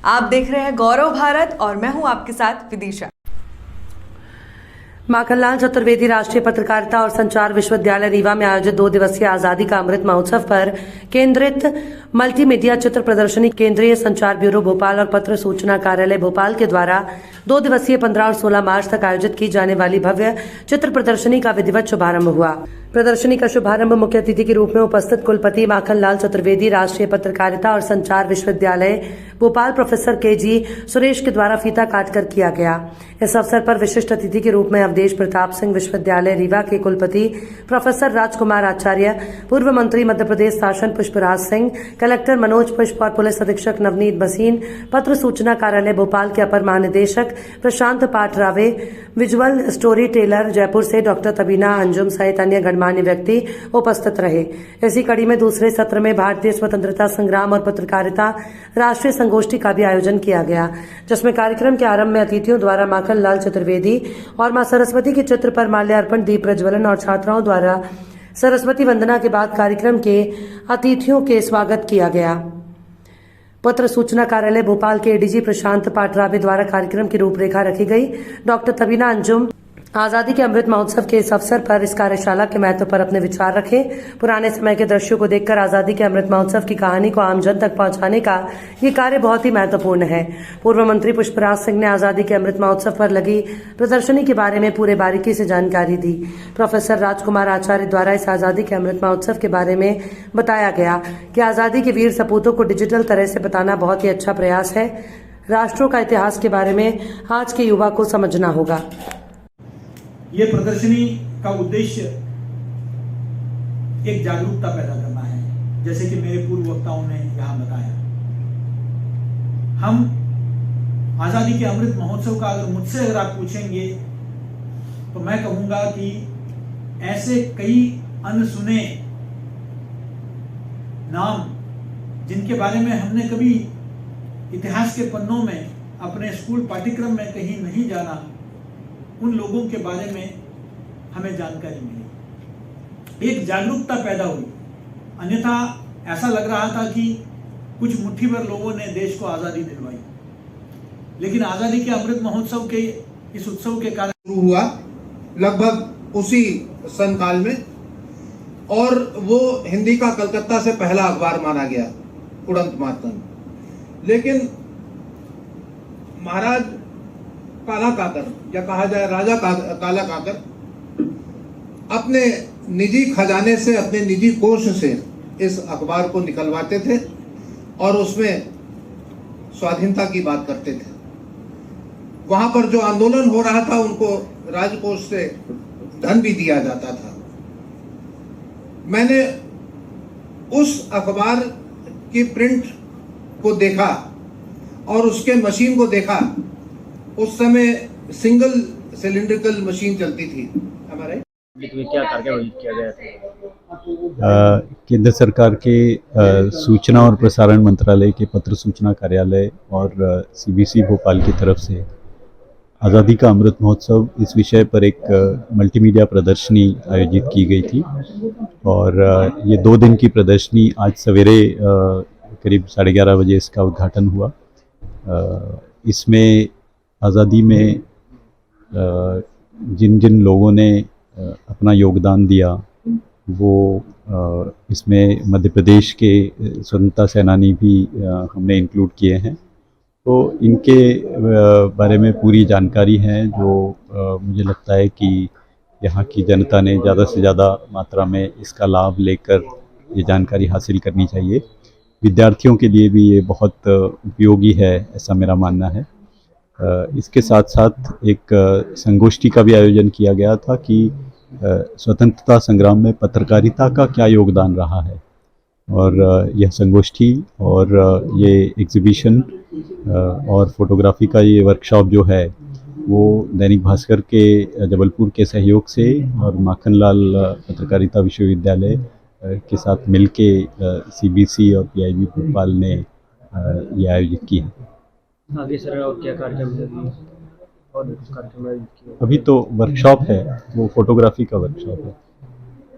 आप देख रहे हैं गौरव भारत और मैं हूं आपके साथ विदिशा। माखनलाल चतुर्वेदी राष्ट्रीय पत्रकारिता और संचार विश्वविद्यालय रीवा में आयोजित 2 दिवसीय आजादी का अमृत महोत्सव पर केंद्रित मल्टीमीडिया चित्र प्रदर्शनी केंद्रीय संचार ब्यूरो भोपाल और पत्र सूचना कार्यालय भोपाल के द्वारा 2 दिवसीय 15 और 16 मार्च तक आयोजित की जाने वाली भव्य चित्र प्रदर्शनी का विधिवत शुभारंभ हुआ। प्रदर्शनी का शुभारंभ मुख्य अतिथि के रूप में उपस्थित कुलपति माखनलाल चतुर्वेदी राष्ट्रीय पत्रकारिता और संचार विश्वविद्यालय भोपाल प्रोफेसर के.जी. सुरेश के द्वारा फीता काटकर किया गया। इस अवसर पर विशिष्ट अतिथि के रूप में अवधेश प्रताप सिंह विश्वविद्यालय रीवा के कुलपति प्रोफेसर राजकुमार आचार्य, पूर्व मंत्री मध्य प्रदेश शासन पुष्पराज सिंह, कलेक्टर मनोज पुष्प और पुलिस अधीक्षक नवनीत भसीन, पत्र सूचना कार्यालय भोपाल के अपर महानिदेशक प्रशांत पाटरावे, विजुअल स्टोरी टेलर जयपुर से डॉक्टर तबीना अंजुम सहित अन्य गणमान्य व्यक्ति उपस्थित रहे। इसी कड़ी में दूसरे सत्र में भारतीय स्वतंत्रता संग्राम और पत्रकारिता राष्ट्रीय संगोष्ठी का भी आयोजन किया गया, जिसमें कार्यक्रम के आरंभ में अतिथियों द्वारा माखनलाल चतुर्वेदी और मां सरस्वती के चित्र पर माल्यार्पण, दीप प्रज्वलन और छात्राओं द्वारा सरस्वती वंदना के बाद कार्यक्रम के अतिथियों के स्वागत किया गया। पत्र सूचना कार्यालय भोपाल के एडीजी प्रशांत पाटरावे द्वारा कार्यक्रम की रूपरेखा रखी गई। डॉक्टर तबीना अंजुम आजादी के अमृत महोत्सव के इस अवसर पर इस कार्यशाला के महत्व पर अपने विचार रखे। पुराने समय के दृश्यों को देखकर आजादी के अमृत महोत्सव की कहानी को आम जन तक पहुंचाने का ये कार्य बहुत ही महत्वपूर्ण है। पूर्व मंत्री पुष्पराज सिंह ने आजादी के अमृत महोत्सव पर लगी प्रदर्शनी के बारे में पूरे बारीकी से जानकारी दी। प्रोफेसर राजकुमार आचार्य द्वारा इस आजादी के अमृत महोत्सव के बारे में बताया गया कि आजादी के वीर सपूतों को डिजिटल तरह से बताना बहुत ही अच्छा प्रयास है। राष्ट्रों का इतिहास के बारे में आज के युवा को समझना होगा। ये प्रदर्शनी का उद्देश्य एक जागरूकता पैदा करना है, जैसे कि मेरे पूर्व वक्ताओं ने यहां बताया। हम आजादी के अमृत महोत्सव का अगर मुझसे अगर आप पूछेंगे तो मैं कहूंगा कि ऐसे कई अनसुने नाम जिनके बारे में हमने कभी इतिहास के पन्नों में अपने स्कूल पाठ्यक्रम में कहीं नहीं जाना, उन लोगों के बारे में हमें जानकारी मिली, एक जागरूकता पैदा हुई। अन्यथा ऐसा लग रहा था कि कुछ मुट्ठी भर लोगों ने देश को आजादी दिलवाई, लेकिन आजादी के अमृत महोत्सव के इस उत्सव के कारण शुरू हुआ लगभग उसी सन काल में, और वो हिंदी का कलकत्ता से पहला अखबार माना गया, उड़ंत मातम। लेकिन महाराज काला काकर, या कहा जाए राजा काला काकर, अपने निजी खजाने से, अपने निजी कोष से इस अखबार को निकलवाते थे और उसमें स्वाधीनता की बात करते थे। वहां पर जो आंदोलन हो रहा था उनको राजकोष से धन भी दिया जाता था। मैंने उस अखबार की प्रिंट को देखा और उसके मशीन को देखा। उस समय सिंगल सिलिंड्रिकल मशीन चलती थी हमारे। क्या कार्यक्रम किया गया था? केंद्र सरकार के सूचना और प्रसारण मंत्रालय के पत्र सूचना कार्यालय और सीबीसी भोपाल की तरफ से आज़ादी का अमृत महोत्सव इस विषय पर एक मल्टीमीडिया प्रदर्शनी आयोजित की गई थी। और ये 2 दिन की प्रदर्शनी आज सवेरे करीब 11:30 बजे इसका उद्घाटन हुआ। इसमें आज़ादी में जिन जिन लोगों ने अपना योगदान दिया, वो इसमें मध्य प्रदेश के स्वतंत्रता सेनानी भी हमने इंक्लूड किए हैं। तो इनके बारे में पूरी जानकारी है, जो मुझे लगता है कि यहाँ की जनता ने ज़्यादा से ज़्यादा मात्रा में इसका लाभ लेकर ये जानकारी हासिल करनी चाहिए। विद्यार्थियों के लिए भी ये बहुत उपयोगी है, ऐसा मेरा मानना है। इसके साथ साथ एक संगोष्ठी का भी आयोजन किया गया था कि स्वतंत्रता संग्राम में पत्रकारिता का क्या योगदान रहा है। और यह संगोष्ठी और ये एग्जीबिशन और फोटोग्राफी का ये वर्कशॉप जो है, वो दैनिक भास्कर के जबलपुर के सहयोग से और माखनलाल पत्रकारिता विश्वविद्यालय के साथ मिलके सीबीसी और पीआईबी भोपाल ने ये आयोजित की है। आगे सर और क्या कार्यक्रम है? और कार्यक्रम अभी तो वर्कशॉप है, वो फोटोग्राफी का वर्कशॉप है।